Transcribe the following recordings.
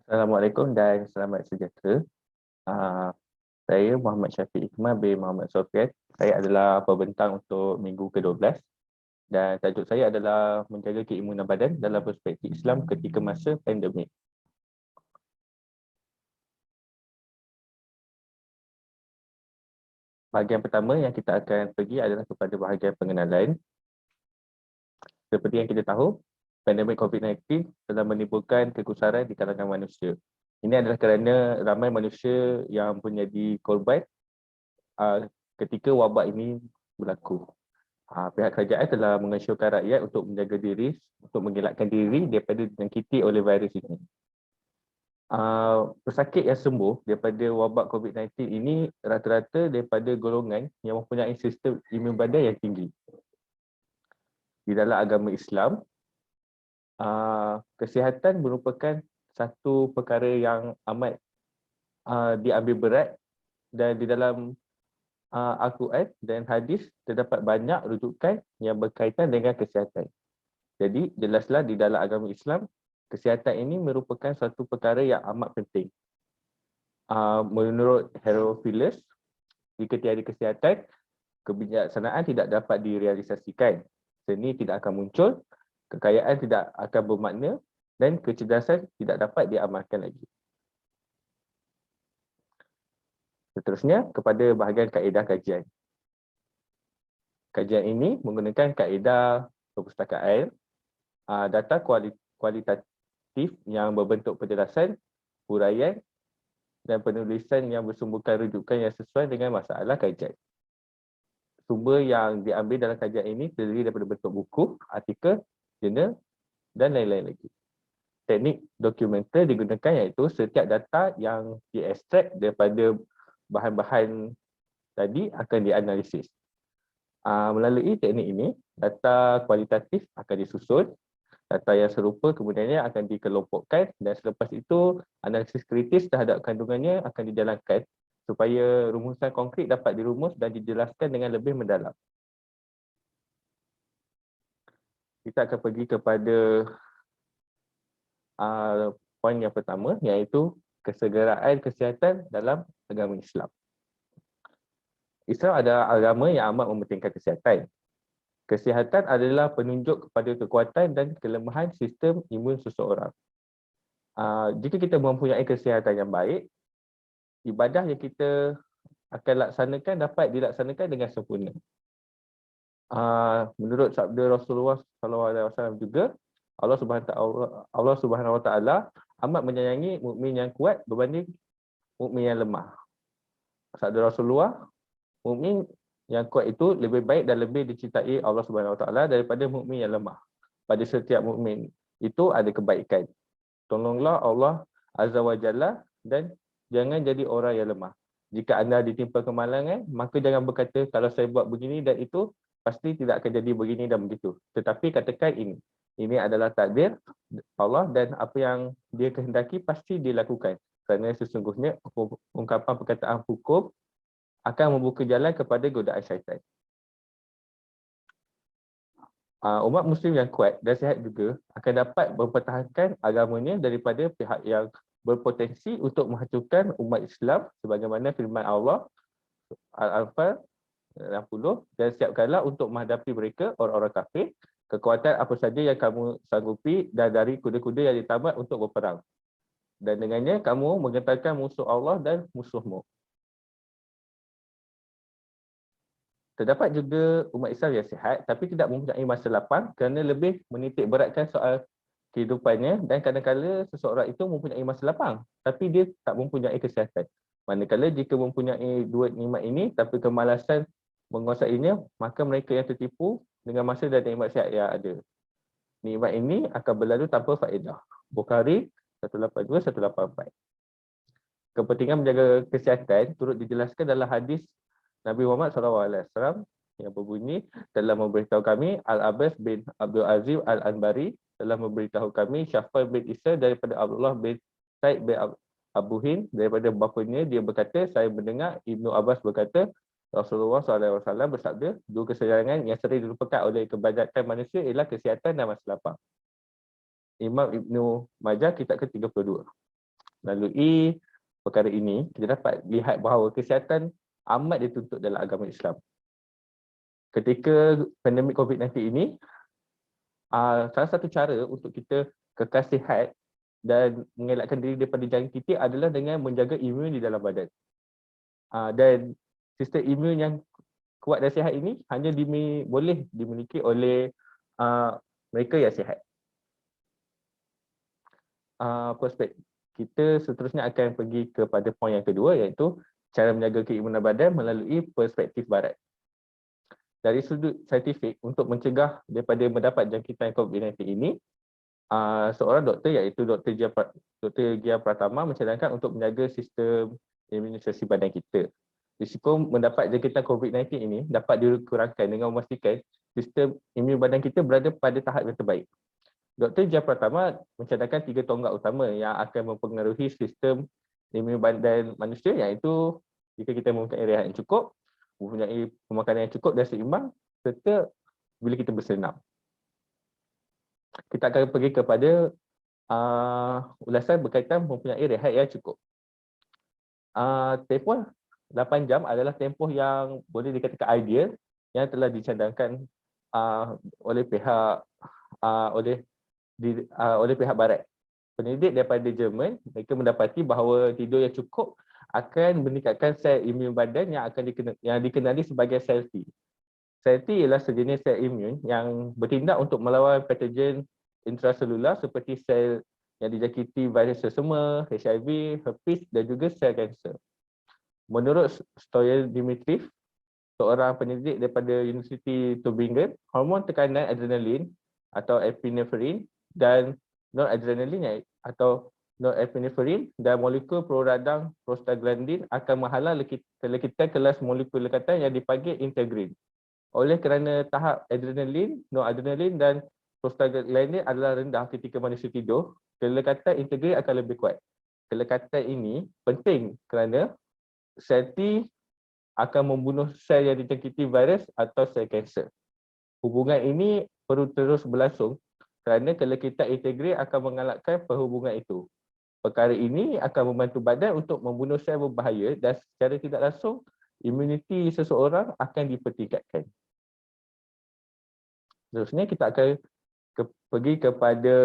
Assalamualaikum dan selamat sejahtera. Ah, saya Muhammad Syafiq Iqmal bin Muhammad Sofian. Saya adalah pembentang untuk minggu ke-12 dan tajuk saya adalah menjaga keimunan badan dalam perspektif Islam ketika masa pandemik. Bahagian pertama yang kita akan pergi adalah kepada bahagian pengenalan. Seperti yang kita tahu, pandemik COVID-19 telah menimbulkan kegusaran di kalangan manusia. Ini adalah kerana ramai manusia yang menjadi korban ketika wabak ini berlaku. Pihak kerajaan telah mengesyorkan rakyat untuk menjaga diri, untuk mengelakkan diri daripada dijangkiti oleh virus ini. Pesakit yang sembuh daripada wabak COVID-19 ini rata-rata daripada golongan yang mempunyai sistem imun badan yang tinggi. Di dalam agama Islam, kesihatan merupakan satu perkara yang amat diambil berat, dan di dalam Al-Quran dan hadis terdapat banyak rujukan yang berkaitan dengan kesihatan. Jadi jelaslah di dalam agama Islam, kesihatan ini merupakan satu perkara yang amat penting. Menurut Herophilus, jika tiada kesihatan, kebijaksanaan tidak dapat direalisasikan, seni tidak akan muncul, kekayaan tidak akan bermakna, dan kecerdasan tidak dapat diamalkan lagi. Seterusnya, kepada bahagian kaedah kajian. Kajian ini menggunakan kaedah perpustakaan, data kualitatif yang berbentuk penjelasan, huraian dan penulisan yang bersumberkan rujukan yang sesuai dengan masalah kajian. Sumber yang diambil dalam kajian ini terdiri daripada bentuk buku, artikel, jurnal dan lain-lain lagi. Teknik dokumenter digunakan iaitu setiap data yang diekstrak daripada bahan-bahan tadi akan dianalisis. Melalui teknik ini, data kualitatif akan disusun, data yang serupa kemudiannya akan dikelompokkan, dan selepas itu analisis kritis terhadap kandungannya akan dijalankan supaya rumusan konkret dapat dirumus dan dijelaskan dengan lebih mendalam. Kita akan pergi kepada poin yang pertama, iaitu kesegeraan kesihatan dalam agama Islam. Islam adalah agama yang amat mementingkan kesihatan. Kesihatan adalah penunjuk kepada kekuatan dan kelemahan sistem imun seseorang. Jika kita mempunyai kesihatan yang baik, ibadah yang kita akan laksanakan dapat dilaksanakan dengan sempurna. Menurut sabda Rasulullah SAW juga, Allah Subhanahu Wa Taala amat menyayangi mukmin yang kuat berbanding mukmin yang lemah. Sabda Rasulullah, mukmin yang kuat itu lebih baik dan lebih dicintai Allah Subhanahu Wa Taala daripada mukmin yang lemah. Pada setiap mukmin itu ada kebaikan. Tolonglah Allah Azza wa Jalla dan jangan jadi orang yang lemah. Jika anda ditimpa kemalangan, maka jangan berkata kalau saya buat begini dan itu pasti tidak akan jadi begini dan begitu. Tetapi katakan ini adalah takdir Allah dan apa yang dia kehendaki pasti dilakukan. Kerana sesungguhnya ungkapan perkataan hukum akan membuka jalan kepada godaan syaitan. Umat Muslim yang kuat dan sihat juga akan dapat mempertahankan agamanya daripada pihak yang berpotensi untuk menghancurkan umat Islam sebagaimana firman Allah Al-Anfal 60, dan siapkanlah untuk menghadapi mereka orang-orang kafir, kekuatan apa saja yang kamu sanggupi dan dari kuda-kuda yang ditamat untuk berperang. Dan dengannya kamu menggentarkan musuh Allah dan musuhmu. Terdapat juga umat Islam yang sihat tapi tidak mempunyai masa lapang kerana lebih menitik beratkan soal kehidupannya, dan kadang-kadang seseorang itu mempunyai masa lapang tapi dia tak mempunyai kesihatan. Manakala jika mempunyai dua nikmat ini tapi kemalasan menguasainya, maka mereka yang tertipu dengan masa dan nikmat sihat yang ada. Nikmat ini akan berlalu tanpa faedah. Bukhari 182-184. Kepentingan menjaga kesihatan turut dijelaskan dalam hadis Nabi Muhammad SAW yang berbunyi, telah memberitahu kami Al-Abbas bin Abdul Aziz Al-Anbari, telah memberitahu kami Syafar bin Isa daripada Abdullah bin Said bin Abu Hind daripada bapanya, dia berkata, saya mendengar Ibnu Abbas berkata, Rasulullah SAW bersabda, dua keserangan yang sering dilupakan oleh kebanyakan manusia ialah kesihatan dan masa lapang. Imam Ibnu Majah kitab ke-32. Melalui perkara ini, kita dapat lihat bahawa kesihatan amat dituntut dalam agama Islam. Ketika pandemik COVID-19 ini, salah satu cara untuk kita kekal sihat dan mengelakkan diri daripada jangkiti adalah dengan menjaga imun di dalam badan. Dan sistem imun yang kuat dan sihat ini hanya boleh dimiliki oleh mereka yang sihat. Prospek kita seterusnya akan pergi kepada poin yang kedua, iaitu cara menjaga keimunan badan melalui perspektif barat. Dari sudut saintifik, untuk mencegah daripada mendapat jangkitan COVID-19 ini, seorang doktor iaitu Dr. Gia Pratama mencadangkan untuk menjaga sistem imunisasi badan kita. Risiko mendapat jangkitan COVID-19 ini dapat dikurangkan dengan memastikan sistem imun badan kita berada pada tahap yang terbaik. Dr. Gia Pratama mencadangkan 3 tonggak utama yang akan mempengaruhi sistem imun badan manusia, iaitu jika kita mempunyai rehat yang cukup, mempunyai pemakanan yang cukup dan seimbang, serta bila kita bersenam. Kita akan pergi kepada ulasan berkaitan mempunyai rehat yang cukup. Tempoh 8 jam adalah tempoh yang boleh dikatakan ideal yang telah dicadangkan oleh pihak barat. Peneliti daripada Jerman, mereka mendapati bahawa tidur yang cukup akan meningkatkan sel imun badan yang dikenali sebagai sel T. Sel T ialah sejenis sel imun yang bertindak untuk melawan patogen intraselular seperti sel yang dijangkiti virus selsema, HIV, herpes dan juga sel kanser. Menurut Stoyan Dimitriев, seorang peneliti daripada Universiti Tübingen, hormon tekanan adrenalin atau epinephrine dan noradrenalin atau norepinephrine dan molekul proradang prostaglandin akan menghalang kelekatan kelas molekul lekatan yang dipanggil integrin. Oleh kerana tahap adrenalin, noradrenalin dan prostaglandin adalah rendah ketika manusia tidur, kelekatan integrin akan lebih kuat. Kelekatan ini penting kerana sel T akan membunuh sel yang dijangkiti virus atau sel kanser. Hubungan ini perlu terus berlangsung kerana kelekatan integrin akan mengalahkan perhubungan itu. Perkara ini akan membantu badan untuk membunuh sel berbahaya dan secara tidak langsung imuniti seseorang akan dipertingkatkan. Seterusnya kita akan pergi kepada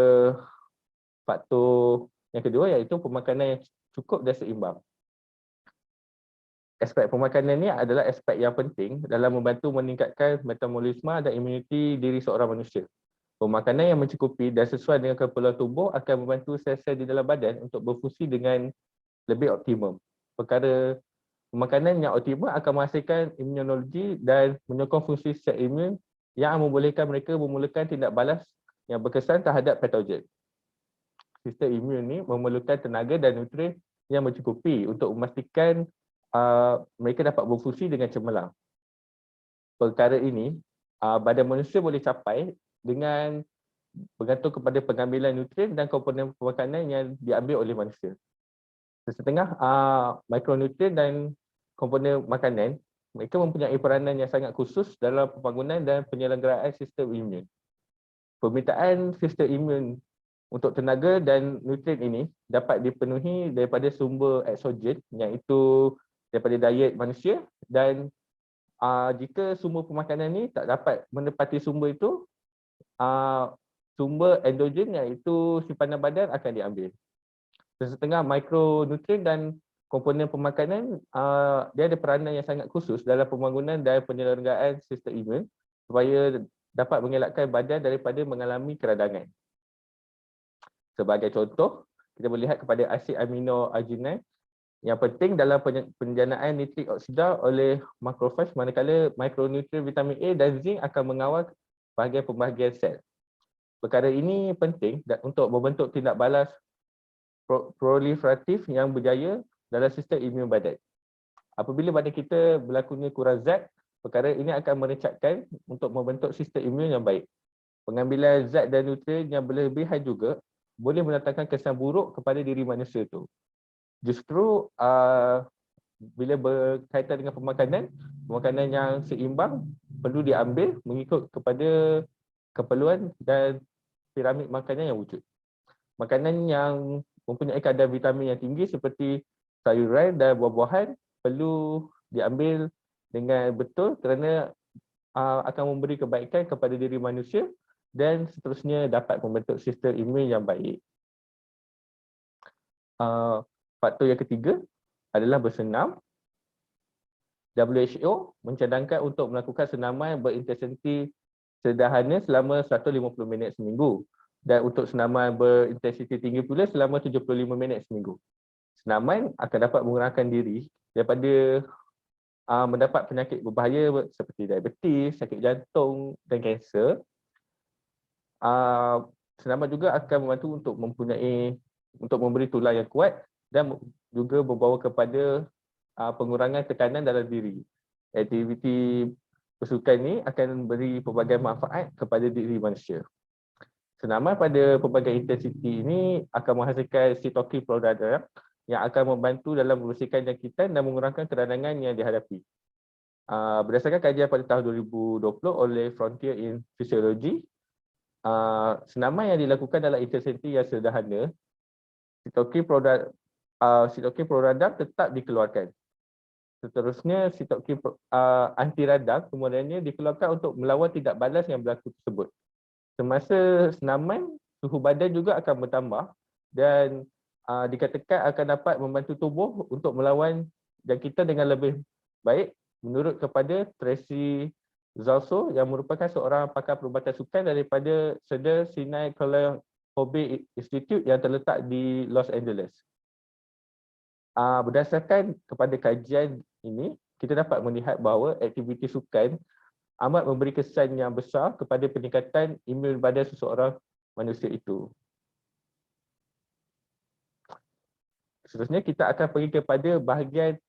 faktor yang kedua, iaitu pemakanan yang cukup dan seimbang. Aspek pemakanan ini adalah aspek yang penting dalam membantu meningkatkan metabolisme dan imuniti diri seorang manusia. Pemakanan yang mencukupi dan sesuai dengan keperluan tubuh akan membantu sel-sel di dalam badan untuk berfungsi dengan lebih optimum. Perkara pemakanan yang optimum akan menghasilkan imunologi dan menyokong fungsi sel imun yang membolehkan mereka memulakan tindak balas yang berkesan terhadap patogen. Sistem imun ini memerlukan tenaga dan nutrien yang mencukupi untuk memastikan mereka dapat berfungsi dengan cemerlang. Perkara ini badan manusia boleh capai dengan bergantung kepada pengambilan nutrien dan komponen pemakanan yang diambil oleh manusia. Setengah mikronutrien dan komponen makanan, mereka mempunyai peranan yang sangat khusus dalam pembangunan dan penyelenggaraan sistem imun. Permintaan sistem imun untuk tenaga dan nutrien ini dapat dipenuhi daripada sumber eksogen, iaitu daripada diet manusia, dan jika sumber pemakanan ini tak dapat menepati sumber itu, sumber endogen iaitu simpanan badan akan diambil. Setengah mikronutrien dan komponen pemakanan dia ada peranan yang sangat khusus dalam pembangunan dan penyelenggaraan sistem imun supaya dapat mengelakkan badan daripada mengalami keradangan. Sebagai contoh, kita boleh lihat kepada asid amino arginine yang penting dalam penjanaan nitrik oksida oleh makrofag, manakala mikronutrien vitamin A dan zinc akan mengawal bahagian-pembahagian sel. Perkara ini penting untuk membentuk tindak balas proliferatif yang berjaya dalam sistem imun badan. Apabila badan kita berlakunya kurang zat, perkara ini akan merecatkan untuk membentuk sistem imun yang baik. Pengambilan zat dan nutrien yang berlebihan juga boleh mendatangkan kesan buruk kepada diri manusia itu. Justru bila berkaitan dengan pemakanan yang seimbang perlu diambil mengikut kepada keperluan dan piramid makanan yang wujud. Makanan yang mempunyai kadar vitamin yang tinggi seperti sayuran dan buah-buahan perlu diambil dengan betul kerana akan memberi kebaikan kepada diri manusia dan seterusnya dapat membentuk sistem imun yang baik. Faktor yang ketiga adalah bersenam. WHO mencadangkan untuk melakukan senaman berintensiti sederhana selama 150 minit seminggu dan untuk senaman berintensiti tinggi pula selama 75 minit seminggu. Senaman akan dapat mengurangkan diri daripada mendapat penyakit berbahaya seperti diabetes, sakit jantung dan kanser. Senaman juga akan membantu untuk memberi tulang yang kuat dan juga membawa kepada pengurangan tekanan dalam diri. Aktiviti bersukan ini akan beri pelbagai manfaat kepada diri manusia. Senaman pada pelbagai intensiti ini akan menghasilkan sitokin produk yang akan membantu dalam membersihkan jangkitan dan mengurangkan keradangan yang dihadapi. Berdasarkan kajian pada tahun 2020 oleh Frontier in Physiology, senaman yang dilakukan dalam intensiti yang sederhana, sitokin produk tetap dikeluarkan. Seterusnya, sitokin anti radang kemudiannya dikeluarkan untuk melawan tindak balas yang berlaku tersebut. Semasa senaman, suhu badan juga akan bertambah dan dikatakan akan dapat membantu tubuh untuk melawan jangkitan dengan lebih baik menurut kepada Tracy Zalso yang merupakan seorang pakar perubatan sukan daripada Cedar Sinai Hobby Institute yang terletak di Los Angeles. Berdasarkan kepada kajian ini, kita dapat melihat bahawa aktiviti sukan amat memberi kesan yang besar kepada peningkatan imun badan seseorang manusia itu. Seterusnya kita akan pergi kepada bahagian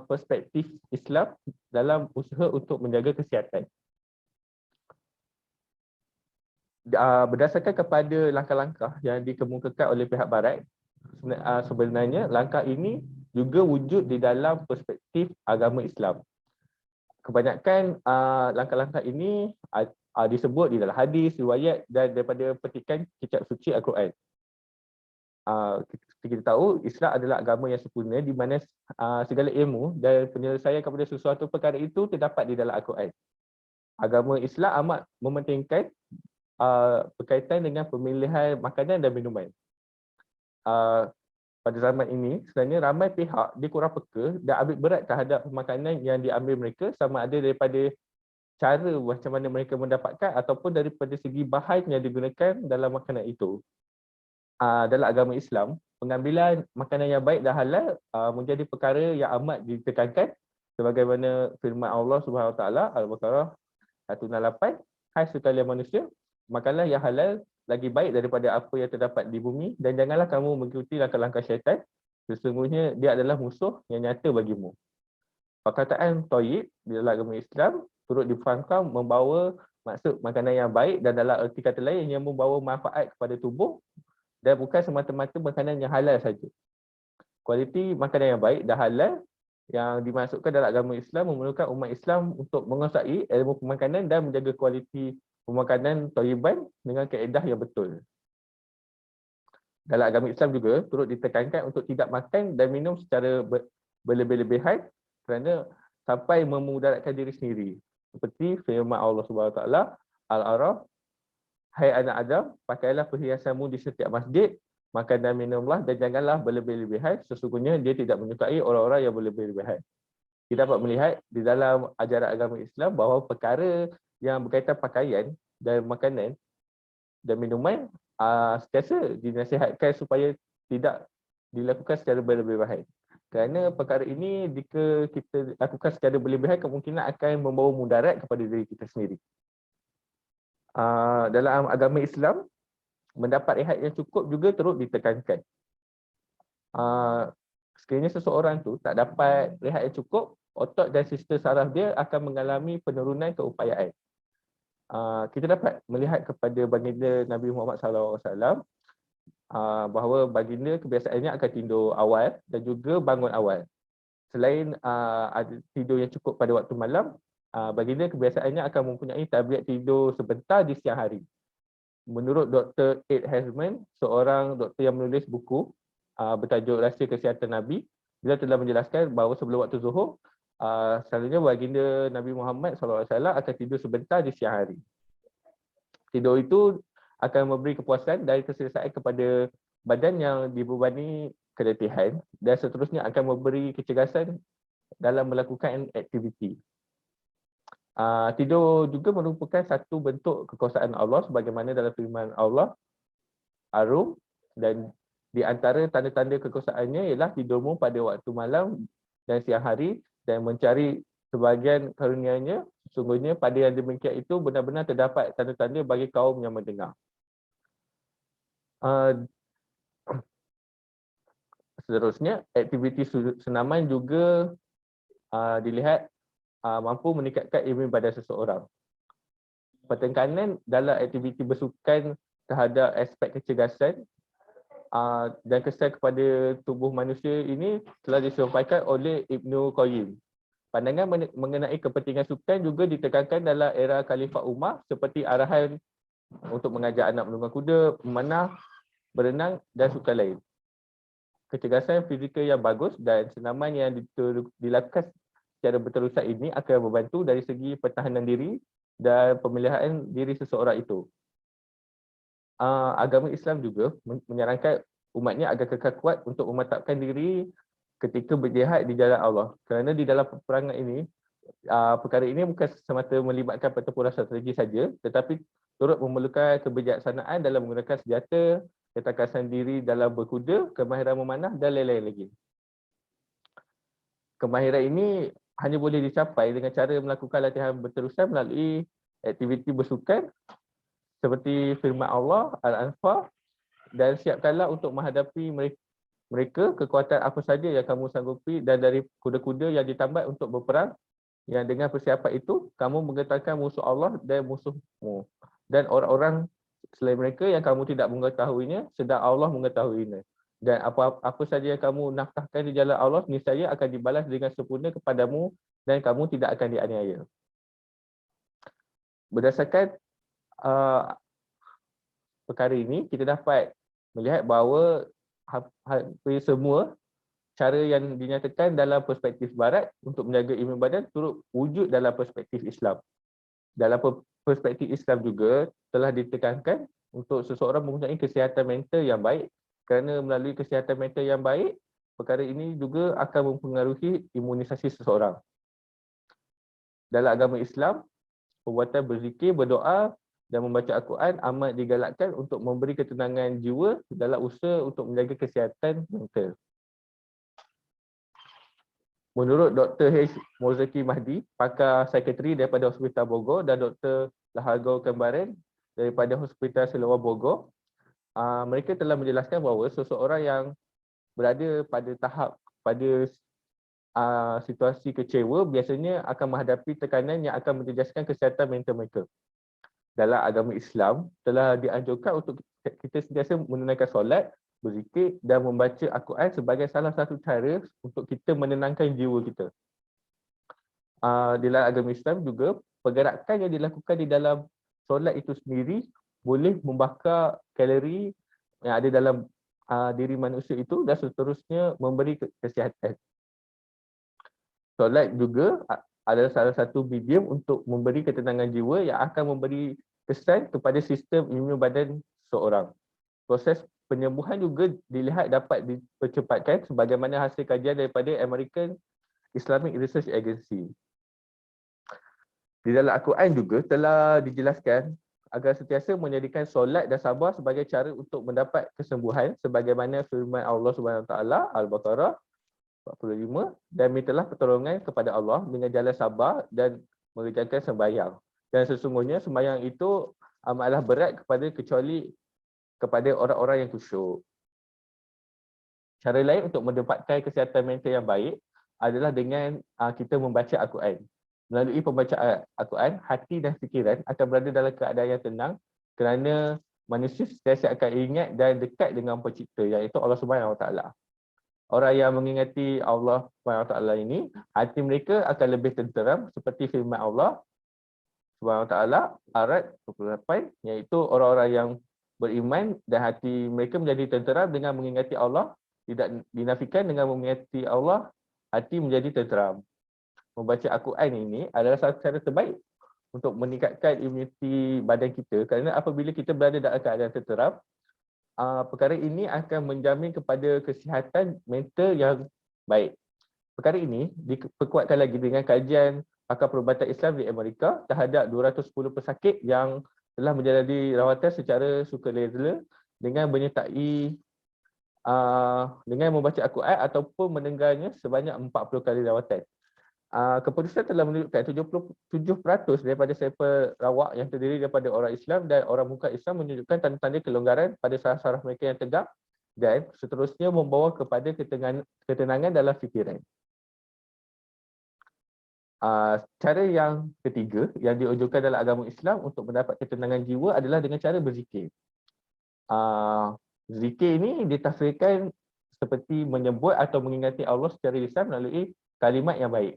perspektif Islam dalam usaha untuk menjaga kesihatan. Berdasarkan kepada langkah-langkah yang dikemukakan oleh pihak barat, sebenarnya langkah ini juga wujud di dalam perspektif agama Islam. Kebanyakan langkah-langkah ini disebut di dalam hadis, riwayat dan daripada petikan kitab suci Al-Quran. Kita tahu Islam adalah agama yang sempurna di mana segala ilmu dan penyelesaian kepada sesuatu perkara itu terdapat di dalam Al-Quran. Agama Islam amat mementingkan berkaitan dengan pemilihan makanan dan minuman. Pada zaman ini, sebenarnya ramai pihak dia kurang peka dan ambil berat terhadap makanan yang diambil mereka sama ada daripada cara macam mana mereka mendapatkan ataupun daripada segi bahan yang digunakan dalam makanan itu. Dalam agama Islam, pengambilan makanan yang baik dan halal menjadi perkara yang amat ditekankan sebagaimana firman Allah Subhanahu Wa Taala Al-Baqarah 168, hai sekalian manusia, makanlah yang halal lagi baik daripada apa yang terdapat di bumi dan janganlah kamu mengikuti langkah-langkah syaitan, sesungguhnya dia adalah musuh yang nyata bagimu. Perkataan thayyib di dalam agama Islam turut difahamkan membawa maksud makanan yang baik dan dalam erti kata lain yang membawa manfaat kepada tubuh dan bukan semata-mata makanan yang halal saja. Kualiti makanan yang baik dan halal yang dimasukkan dalam agama Islam memerlukan umat Islam untuk menguasai ilmu pemakanan dan menjaga kualiti pemakanan thayyiban dengan kaedah yang betul. Dalam agama Islam juga turut ditekankan untuk tidak makan dan minum secara berlebih-lebihan kerana sampai memudaratkan diri sendiri. Seperti firman Allah Subhanahu Wa Taala Al-A'raf, hai anak Adam, pakailah perhiasanmu di setiap masjid, makan dan minumlah dan janganlah berlebih-lebihan, sesungguhnya dia tidak menyukai orang-orang yang berlebih-lebihan. Kita dapat melihat di dalam ajaran agama Islam bahawa perkara yang berkaitan pakaian dan makanan dan minuman sentiasa dinasihatkan supaya tidak dilakukan secara berlebihan. Kerana perkara ini jika kita lakukan secara berlebihan kemungkinan akan membawa mudarat kepada diri kita sendiri. Dalam agama Islam, mendapat rehat yang cukup juga turut ditekankan. Sekiranya seseorang tu tak dapat rehat yang cukup, otot dan sistem saraf dia akan mengalami penurunan keupayaan. Kita dapat melihat kepada baginda Nabi Muhammad SAW bahawa baginda kebiasaannya akan tidur awal dan juga bangun awal. Selain ada tidur yang cukup pada waktu malam, baginda kebiasaannya akan mempunyai tabiat tidur sebentar di siang hari. menurut Dr. Ed Hasman, seorang doktor yang menulis buku bertajuk Rahsia Kesihatan Nabi, dia telah menjelaskan bahawa sebelum waktu zuhur, selalunya baginda Nabi Muhammad SAW akan tidur sebentar di siang hari. Tidur itu akan memberi kepuasan dan keselesaan kepada badan yang dibebani keletihan, dan seterusnya akan memberi kecergasan dalam melakukan aktiviti. Tidur juga merupakan satu bentuk kekuasaan Allah sebagaimana dalam firman Allah Ar-Rum, dan di antara tanda-tanda kekuasaannya ialah tidurmu pada waktu malam dan siang hari dan mencari sebahagian karunia-Nya. Sesungguhnya pada yang demikian itu benar-benar terdapat tanda-tanda bagi kaum yang mendengar. Seterusnya, aktiviti senaman juga dilihat mampu meningkatkan ilmu badan seseorang. Penekanan dalam aktiviti bersukan terhadap aspek kecergasan dan kesan kepada tubuh manusia ini telah disampaikan oleh Ibnu Qayyim. Pandangan mengenai kepentingan sukan juga ditekankan dalam era Khalifah Umar seperti arahan untuk mengajar anak menunggang kuda, memanah, berenang dan sukan lain. Kecergasan fizikal yang bagus dan senaman yang dilakukan secara berterusan ini akan membantu dari segi pertahanan diri dan pemeliharaan diri seseorang itu. Agama Islam juga menyarankan umatnya agar kekal kuat untuk memantapkan diri ketika berjihad di jalan Allah. Kerana di dalam peperangan ini, perkara ini bukan semata melibatkan pertempuran strategi saja, tetapi turut memerlukan kebijaksanaan dalam menggunakan senjata, ketakasan diri dalam berkuda, kemahiran memanah dan lain-lain lagi. Kemahiran ini hanya boleh dicapai dengan cara melakukan latihan berterusan melalui aktiviti bersukan seperti firman Allah Al-Anfal, dan siapkanlah untuk menghadapi mereka kekuatan apa saja yang kamu sanggupi dan dari kuda-kuda yang ditambat untuk berperang, yang dengan persiapan itu kamu menggetarkan musuh Allah dan musuhmu dan orang-orang selain mereka yang kamu tidak mengetahuinya sedang Allah mengetahuinya, dan apa saja yang kamu nafkahkan di jalan Allah niscaya akan dibalas dengan sempurna kepadamu dan kamu tidak akan dianiaya. Berdasarkan perkara ini, kita dapat melihat bahawa hampir semua cara yang dinyatakan dalam perspektif barat untuk menjaga imun badan turut wujud dalam perspektif Islam. Dalam perspektif Islam juga telah ditekankan untuk seseorang mempunyai kesihatan mental yang baik, kerana melalui kesihatan mental yang baik, perkara ini juga akan mempengaruhi imunisasi seseorang. Dalam agama Islam, perbuatan berzikir, berdoa dan membaca Al-Quran amat digalakkan untuk memberi ketenangan jiwa dalam usaha untuk menjaga kesihatan mental. Menurut Dr. H. Mozaki Mahdi, pakar psikiatri daripada Hospital Bogor, dan Dr. Lahargo Kembaran daripada Hospital Selawar Bogor, mereka telah menjelaskan bahawa seseorang yang berada pada situasi kecewa biasanya akan menghadapi tekanan yang akan menjejaskan kesihatan mental mereka. Dalam agama Islam telah dianjurkan untuk kita sentiasa menunaikan solat, berzikir dan membaca Al-Quran sebagai salah satu cara untuk kita menenangkan jiwa kita. Dalam agama Islam juga, pergerakan yang dilakukan di dalam solat itu sendiri boleh membakar kalori yang ada dalam diri manusia itu dan seterusnya memberi kesihatan. Solat juga adalah salah satu medium untuk memberi ketenangan jiwa yang akan memberi kesan kepada sistem imun badan seorang. Proses penyembuhan juga dilihat dapat dipercepatkan sebagaimana hasil kajian daripada American Islamic Research Agency. Di dalam Al-Quran juga telah dijelaskan agar sentiasa menjadikan solat dan sabar sebagai cara untuk mendapat kesembuhan sebagaimana firman Allah SWT Al-Baqarah 45, dan mintalah pertolongan kepada Allah dengan jalan sabar dan mengerjakan sembahyang. Dan sesungguhnya sembahyang itu amatlah berat kecuali kepada orang-orang yang khusyuk. Cara lain untuk mendapatkan kesihatan mental yang baik adalah dengan kita membaca Al-Quran. Melalui pembacaan Al-Quran, hati dan fikiran akan berada dalam keadaan yang tenang kerana manusia sentiasa akan ingat dan dekat dengan pencipta, iaitu Allah SWT. Orang yang mengingati Allah SWT ini, hati mereka akan lebih tenteram seperti firman Allah Subhanahu Wa Taala, ayat 28, iaitu orang-orang yang beriman dan hati mereka menjadi tenteram dengan mengingati Allah, tidak dinafikan dengan mengingati Allah, hati menjadi tenteram. Membaca Al-Quran ini adalah satu cara terbaik untuk meningkatkan imuniti badan kita, kerana apabila kita berada dalam keadaan tenteram, perkara ini akan menjamin kepada kesihatan mental yang baik. Perkara ini diperkuatkan lagi dengan kajian pakar perubatan Islam di Amerika terhadap 210 pesakit yang telah menjalani rawatan secara sukarela dengan menyertai dengan membaca Al-Quran ataupun mendengarnya sebanyak 40 kali rawatan. Keputusan telah menunjukkan 77% daripada sampel rawak yang terdiri daripada orang Islam dan orang bukan Islam menunjukkan tanda-tanda kelonggaran pada saraf-saraf mereka yang tegak dan seterusnya membawa kepada ketenangan dalam fikiran. Cara yang ketiga yang dianjurkan dalam agama Islam untuk mendapat ketenangan jiwa adalah dengan cara berzikir. Zikir ini ditafsirkan seperti menyebut atau mengingati Allah secara lisan melalui kalimat yang baik.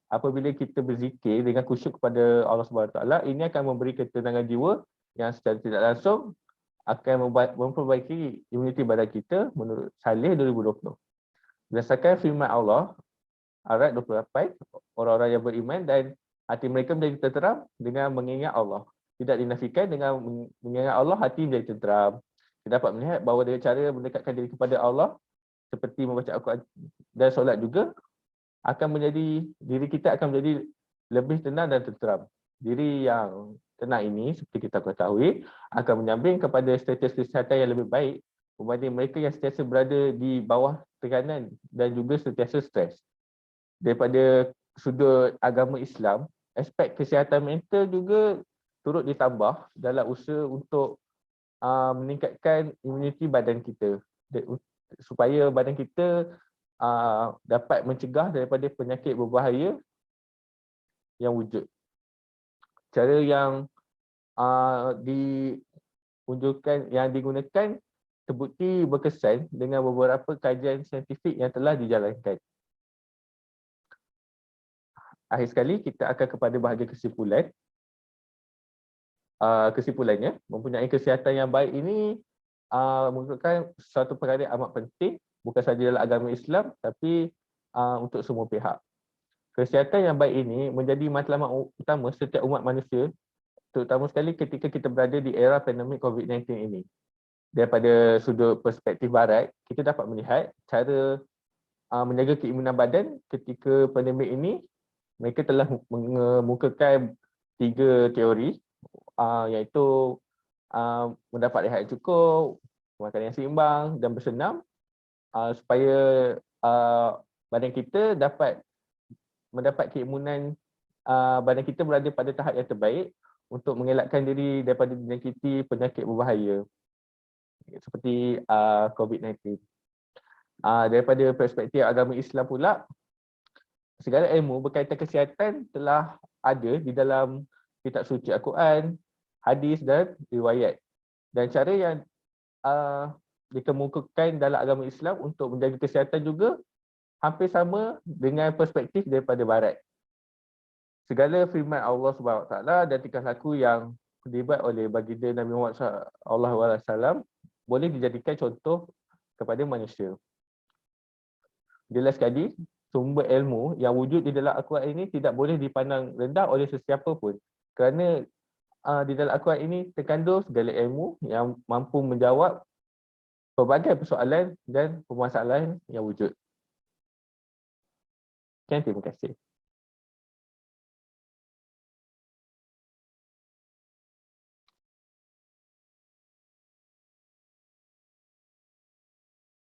Apabila kita berzikir dengan khusyuk kepada Allah Subhanahu Taala, ini akan memberi ketenangan jiwa yang secara tidak langsung akan memperbaiki imuniti badan kita menurut Salih 2020. Berdasarkan firman Allah, ayat 28, orang-orang yang beriman dan hati mereka menjadi tenteram dengan mengingat Allah. Tidak dinafikan dengan mengingat Allah, hati menjadi tenteram. Kita dapat melihat bahawa dengan cara mendekatkan diri kepada Allah, seperti membaca Al-Quran dan solat juga, diri kita akan menjadi lebih tenang dan tenteram. Diri yang tenang ini, seperti kita ketahui, akan menjamin kepada status kesihatan yang lebih baik berbanding mereka yang sentiasa berada di bawah tekanan dan juga sentiasa stres. Daripada sudut agama Islam, aspek kesihatan mental juga turut ditambah dalam usaha untuk meningkatkan imuniti badan kita supaya badan kita dapat mencegah daripada penyakit berbahaya yang wujud. Cara yang digunakan terbukti berkesan dengan beberapa kajian saintifik yang telah dijalankan. Akhir sekali, kita akan kepada bahagian kesimpulan. Kesimpulannya, mempunyai kesihatan yang baik ini merupakan suatu perkara yang amat penting, bukan sahaja dalam agama Islam, tapi untuk semua pihak. Kesihatan yang baik ini menjadi matlamat utama setiap umat manusia, terutama sekali ketika kita berada di era pandemik COVID-19 ini. Daripada sudut perspektif barat, kita dapat melihat cara menjaga keimunan badan ketika pandemik ini. Mereka telah mengemukakan 3 teori, iaitu mendapat rehat yang cukup, makan yang seimbang dan bersenam, supaya badan kita dapat mendapat keimunan, badan kita berada pada tahap yang terbaik untuk mengelakkan diri daripada dijangkiti penyakit berbahaya seperti COVID-19. Daripada perspektif agama Islam pula, segala ilmu berkaitan kesihatan telah ada di dalam kitab suci Al-Quran, hadis dan riwayat. Dan cara yang dikemukakan dalam agama Islam untuk menjaga kesihatan juga hampir sama dengan perspektif daripada barat. Segala firman Allah SWT dan tingkah laku yang dibuat oleh baginda Nabi Muhammad SAW boleh dijadikan contoh kepada manusia. Jelas sekali, sumber ilmu yang wujud di dalam Al-Quran ini tidak boleh dipandang rendah oleh sesiapa pun, kerana di dalam Al-Quran ini terkandung segala ilmu yang mampu menjawab pelbagai persoalan dan permasalahan yang wujud. Terima kasih.